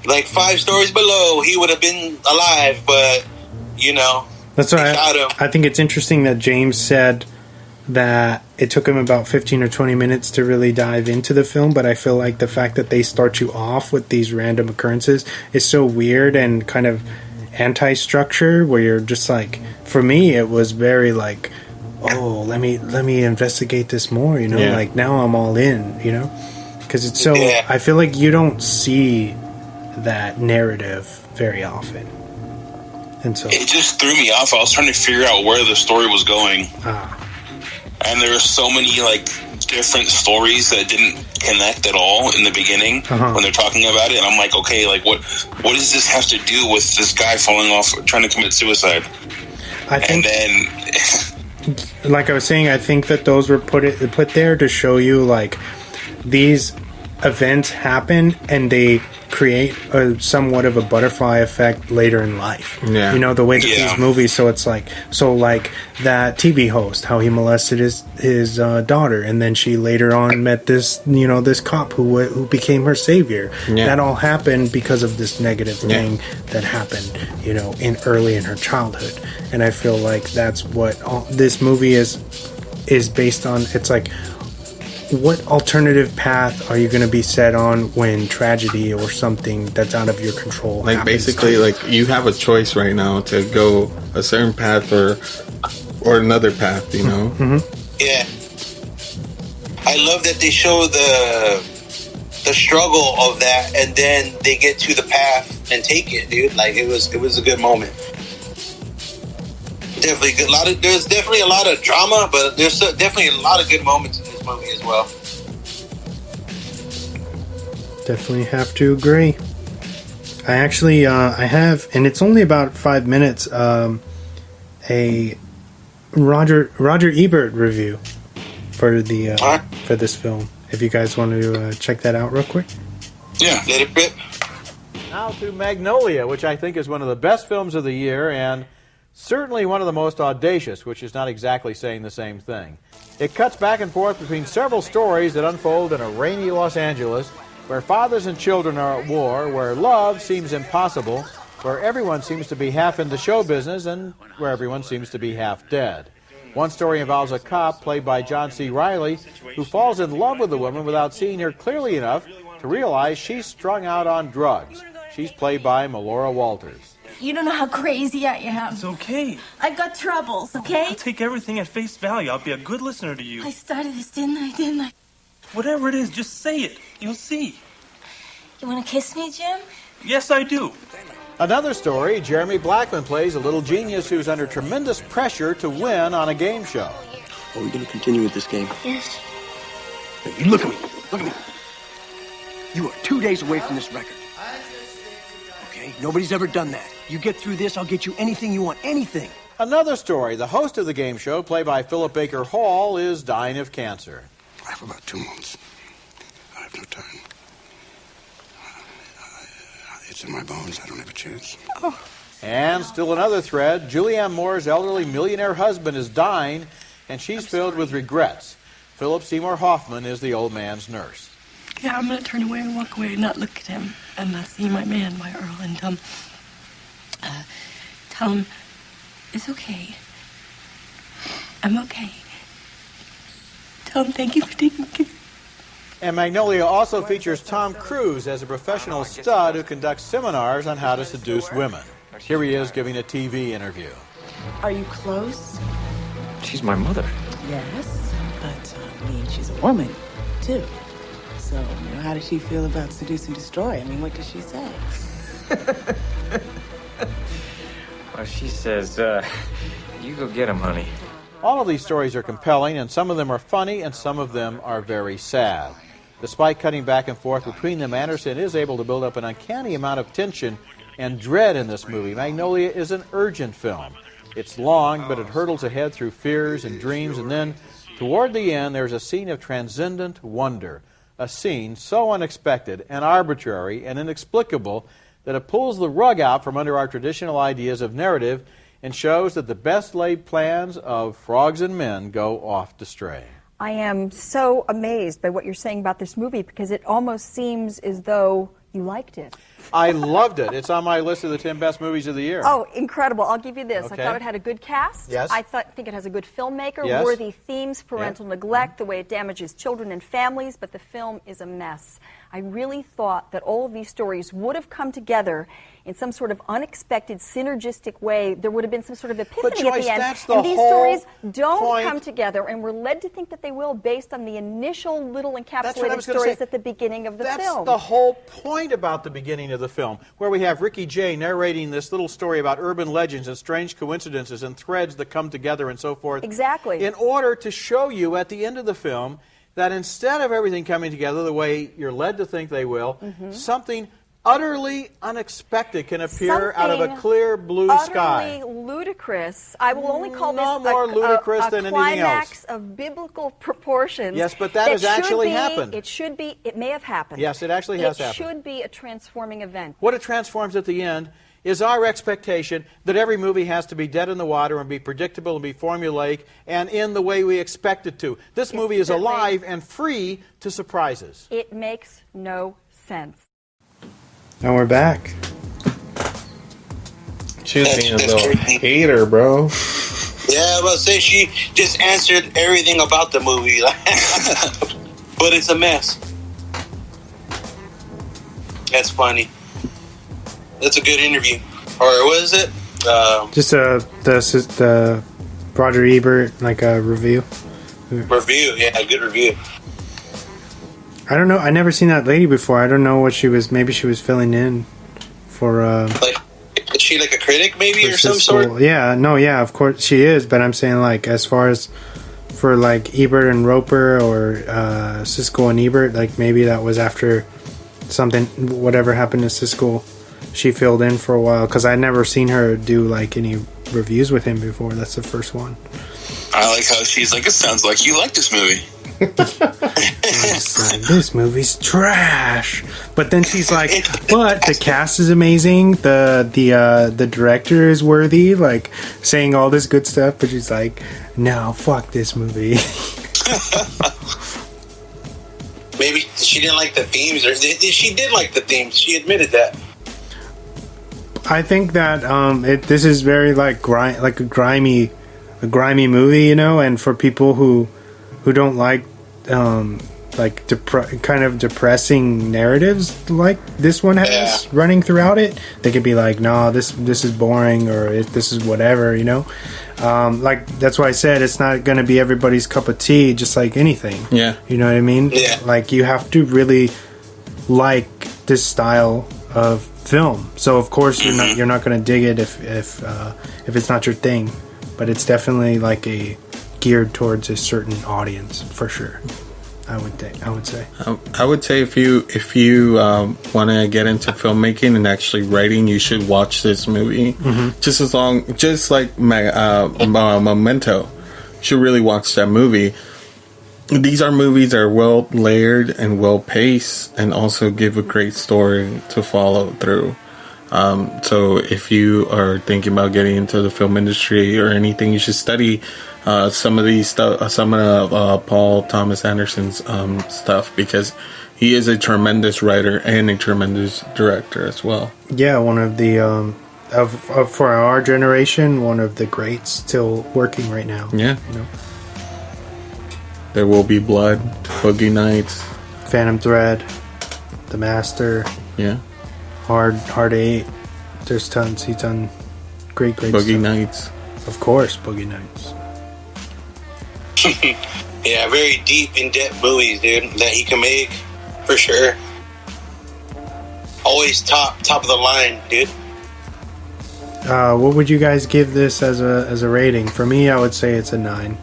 like 5 stories below, he would have been alive, but, you know, that's why I think it's interesting that James said that it took him about 15 or 20 minutes to really dive into the film, but I feel like the fact that they start you off with these random occurrences is so weird and kind of anti-structure, where you're just like, for me, it was very like, oh, let me investigate this more, you know, like now I'm all in, you know, because it's so, I feel like you don't see that narrative very often. And so it just threw me off. I was trying to figure out where the story was going. And there were so many like different stories that didn't connect at all in the beginning when they're talking about it. And I'm like, okay, like what does this have to do with this guy falling off trying to commit suicide? I think, and then like I was saying, I think that those were put there to show you like these events happen and they create somewhat of a butterfly effect later in life. Yeah. You know, the way that these movies, so it's like, that TV host, how he molested his daughter, and then she later on met this, you know, this cop who became her savior. Yeah. That all happened because of this negative thing that happened, you know, early in her childhood. And I feel like that's what this movie is based on. It's like, what alternative path are you going to be set on when tragedy or something that's out of your control like happens? Basically, like, you have a choice right now to go a certain path or another path, you know? Yeah. I love that they show the struggle of that, and then they get to the path and take it, dude. Like, it was a good moment. Definitely good. There's definitely a lot of drama, but there's definitely a lot of good moments in this movie as well. Definitely have to agree. I actually I have, and it's only about 5 minutes. A Roger Ebert review for this film. If you guys want to check that out real quick. Yeah, let it rip. Now to Magnolia, which I think is one of the best films of the year, and certainly one of the most audacious, which is not exactly saying the same thing. It cuts back and forth between several stories that unfold in a rainy Los Angeles, where fathers and children are at war, where love seems impossible, where everyone seems to be half into show business, and where everyone seems to be half dead. One story involves a cop, played by John C. Reilly, who falls in love with a woman without seeing her clearly enough to realize she's strung out on drugs. She's played by Melora Walters. You don't know how crazy I am. It's okay. I've got troubles, okay? I'll take everything at face value. I'll be a good listener to you. I started this, didn't I? Whatever it is, just say it. You'll see. You want to kiss me, Jim? Yes, I do. Another story, Jeremy Blackman plays a little genius who's under tremendous pressure to win on a game show. Are we going to continue with this game? Yes. Hey, look at me. Look at me. You are 2 days away from this record. Okay? Nobody's ever done that. You get through this, I'll get you anything you want. Anything. Another story, the host of the game show, played by Philip Baker Hall, is dying of cancer. I have about 2 months. I have no time. It's in my bones. I don't have a chance. Oh. And still another thread, Julianne Moore's elderly millionaire husband is dying, and she's filled with regrets. Philip Seymour Hoffman is the old man's nurse. Yeah, I'm going to turn away and walk away and not look at him and not see my man, my Earl, and tell him it's okay. I'm okay. Tell him thank you for taking care. And Magnolia also features Tom Cruise as a professional stud who conducts seminars on how to seduce women. Here he is giving a TV interview. Are you close? She's my mother. Yes, but I mean, she's a woman, too. So, you know, how does she feel about seduce and destroy? I mean, what does she say? Well, she says, you go get him, honey. All of these stories are compelling, and some of them are funny, and some of them are very sad. Despite cutting back and forth between them, Anderson is able to build up an uncanny amount of tension and dread in this movie. Magnolia is an urgent film. It's long, but it hurtles ahead through fears and dreams, and then, toward the end, there's a scene of transcendent wonder. A scene so unexpected and arbitrary and inexplicable that it pulls the rug out from under our traditional ideas of narrative and shows that the best laid plans of frogs and men go off the stray. I am so amazed by what you're saying about this movie because it almost seems as though You liked it. I loved it. It's on my list of the 10 best movies of the year. Oh, incredible. I'll give you this. Okay. I thought it had a good cast. Yes. I think it has a good filmmaker, Yes. worthy themes, parental neglect, the way it damages children and families, but the film is a mess. I really thought that all of these stories would have come together in some sort of unexpected, synergistic way. There would have been some sort of epiphany Joyce, at the end. that's the And these whole stories don't point. come together, and we're led to think that they will based on the initial little That's what I encapsulated was gonna stories say. at the beginning of the That's film. the whole point about the beginning of the film, where we have Ricky Jay narrating this little story about urban legends and strange coincidences and threads that come together and so forth. Exactly. In order to show you at the end of the film that instead of everything coming together the way you're led to think they will, something utterly unexpected can appear out of a clear blue sky. Utterly ludicrous. I will only call this No more ludicrous a than anything else. climax of biblical proportions. Yes, but that has should actually be- happened. It should be. It may have happened. Yes, it actually has happened. It should be a transforming event. What it transforms at the end is our expectation that every movie has to be dead in the water and be predictable and be formulaic and in the way we expect it to. This movie is certainly- alive and free to surprises. It makes no sense. And we're back. She was being a little hater, bro. Yeah, I was about to say, she just answered everything about the movie. But it's a mess. That's funny. That's a good interview. Or what is it? Just the Roger Ebert, like a review. Review, yeah, a good review. I don't know. I never seen that lady before. I don't know what she was. Maybe she was filling in for. Like, is she like a critic, maybe, for or some Siskel. sort? Yeah, no, yeah, of course she is. But I'm saying, like, as far as for like Ebert and Roper or Siskel and Ebert, like maybe that was after something, whatever happened to Siskel. She filled in for a while because I'd never seen her do like any reviews with him before. That's the first one. I like how she's like, it sounds like you like this movie. It's like, this movie's trash. But then she's like, but the cast is amazing. The director is worthy. Like saying all this good stuff. But she's like, no, fuck this movie. Maybe she didn't like the themes, or she did like the themes. She admitted that. I think that this is very like a grimy movie, you know, and for people who don't like kind of depressing narratives like this one has running throughout it, they could be like, nah, this is boring, or this is whatever, you know. Like that's why I said it's not going to be everybody's cup of tea, just like anything. Yeah, you know what I mean. Yeah. Like you have to really like this style of film. So of course you're not going to dig it if it's not your thing, but it's definitely like geared towards a certain audience for sure. I would say. I would say if you want to get into filmmaking and actually writing, you should watch this movie. Mm-hmm. Just like Memento, you should really watch that movie. These are movies that are well layered and well paced, and also give a great story to follow through. So if you are thinking about getting into the film industry or anything, you should study some of these stuff, some of Paul Thomas Anderson's stuff, because he is a tremendous writer and a tremendous director as well. Yeah, one of the for our generation, one of the greats still working right now. Yeah, you know. There Will Be Blood, Boogie Nights, Phantom Thread, The Master. Yeah. Hard 8. There's tons. He's done great Boogie stuff. Nights. Of course, Boogie Nights. Yeah, very deep, in-depth movies, dude, that he can make, for sure. Always top of the line, dude. What would you guys give this as a rating? For me, I would say it's a 9.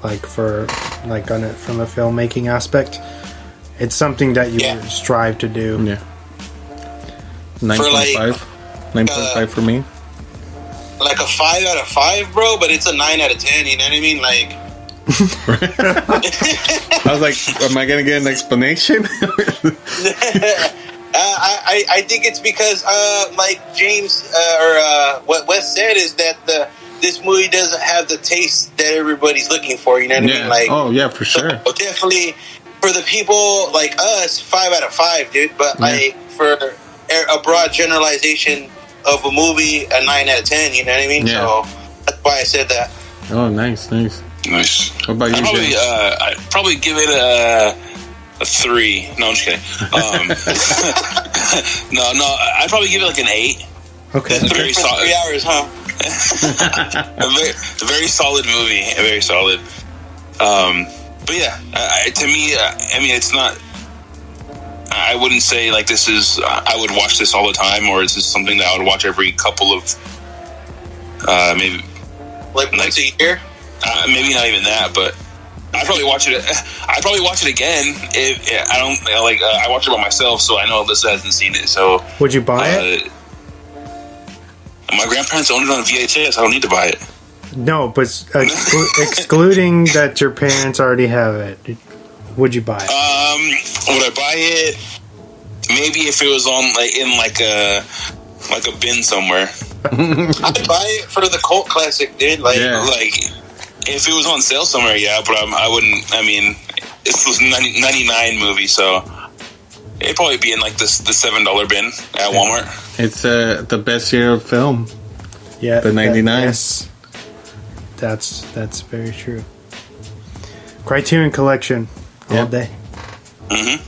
Like from a filmmaking aspect, it's something that you strive to do. Yeah. 9.5. 9.5 for me. Like a 5 out of 5, bro, but it's a 9 out of 10. You know what I mean? Like. I was like, am I gonna get an explanation? I think it's because, like James or what Wes said, is that this movie doesn't have the taste that everybody's looking for. You know what I mean? Like, oh yeah, for sure. So definitely for the people like us, 5 out of 5, dude. But like for a broad generalization of a movie, a 9 out of 10. You know what I mean? Yeah. So that's why I said that. Oh, nice. What about you, James? I'd probably give it a 3. No, I'm just kidding. No, I'd probably give it like an 8. Okay. It's very solid. 3 hours, huh? a very solid movie. Very solid. But yeah, to me, I mean, it's not. I wouldn't say like this is. I would watch this all the time, or is this something that I would watch every couple of maybe like once a year? Maybe not even that, but I'd probably watch it. I'd probably watch it again if I don't like. I watch it by myself, so I know Alyssa hasn't seen it. So would you buy it? My grandparents owned it on VHS. I don't need to buy it. No, but excluding that your parents already have it, would you buy it? Would I buy it? Maybe if it was on like a bin somewhere. I'd buy it for the cult classic, dude. Like if it was on sale somewhere, yeah. But I wouldn't. I mean, it's this 99 movie, so it'd probably be in like the $7 bin at Walmart. It's the best year of film. Yeah, the 99. Yes, that's very true. Criterion Collection all day. Mm-hmm.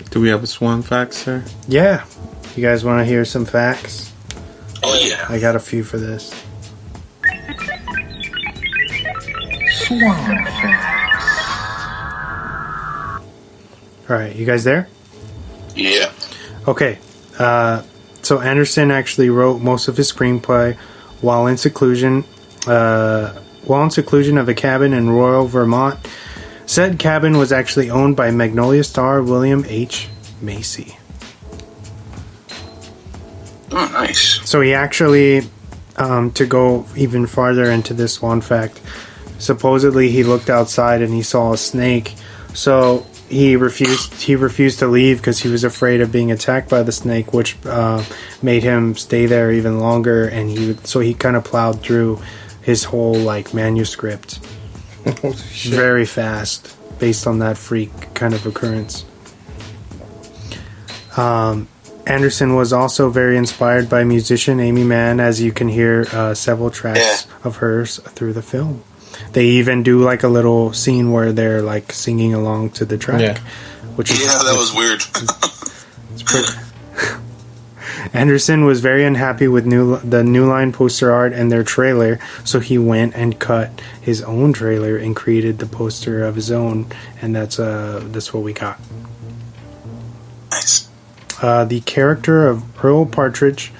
Do we have a Swan fact, sir? Yeah. You guys want to hear some facts? Oh yeah. I got a few for this. Swan facts. All right, you guys there? Yeah. Okay. So Anderson actually wrote most of his screenplay while in seclusion of a cabin in Royal, Vermont. Said cabin was actually owned by Magnolia star William H. Macy. Oh, nice. So he actually, to go even farther into this one fact, supposedly he looked outside and he saw a snake. So he refused to leave because he was afraid of being attacked by the snake, which made him stay there even longer. And he kind of plowed through his whole manuscript very fast based on that freak kind of occurrence. Anderson was also very inspired by musician Amy Mann, as you can hear several tracks of hers through the film. They even do a little scene where they're singing along to the track, which is that was weird. It's pretty. Anderson was very unhappy with the New Line poster art and their trailer, so he went and cut his own trailer and created the poster of his own, and that's what we got. Nice. The character of Earl Partridge,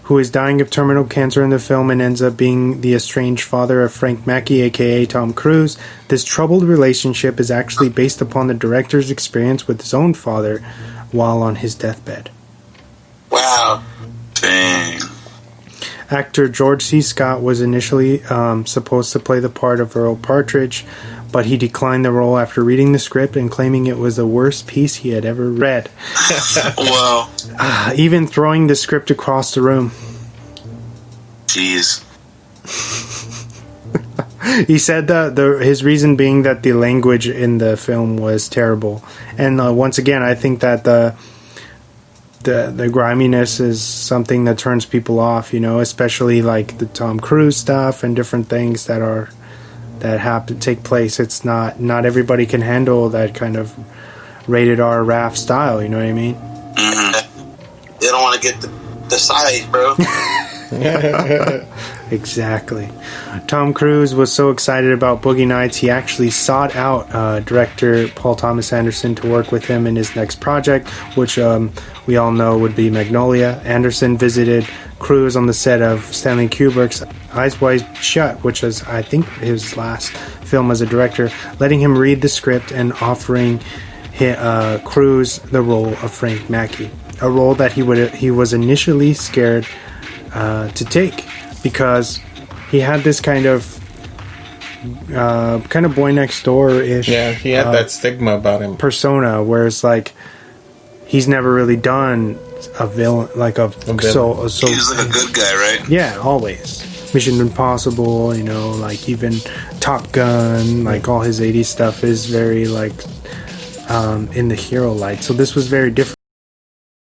who is dying of terminal cancer in the film and ends up being the estranged father of Frank Mackey, aka Tom Cruise. This troubled relationship is actually based upon the director's experience with his own father while on his deathbed. Wow. Dang. Actor George C. Scott was initially supposed to play the part of Earl Partridge, but he declined the role after reading the script and claiming it was the worst piece he had ever read. Wow. Even throwing the script across the room. Jeez. He said that his reason being that the language in the film was terrible. And once again, I think that the griminess is something that turns people off, especially the Tom Cruise stuff and different things that have to take place. It's not everybody can handle that kind of rated R RAF style, you know what I mean? Mm-hmm. They don't want to get the size, bro. Exactly. Tom Cruise was so excited about Boogie Nights, he actually sought out director Paul Thomas Anderson to work with him in his next project, which we all know would be Magnolia. Anderson visited Cruise on the set of Stanley Kubrick's Eyes Wide Shut, which is, I think, his last film as a director, letting him read the script and offering Cruise the role of Frank Mackey, a role that he was initially scared to take, because he had this kind of boy next door ish. Yeah, he had that stigma about him. Persona, where it's he's never really done a villain, so he's a good guy, right? Yeah, always. Mission Impossible, even Top Gun, all his 80s stuff is very in the hero light. So this was very different.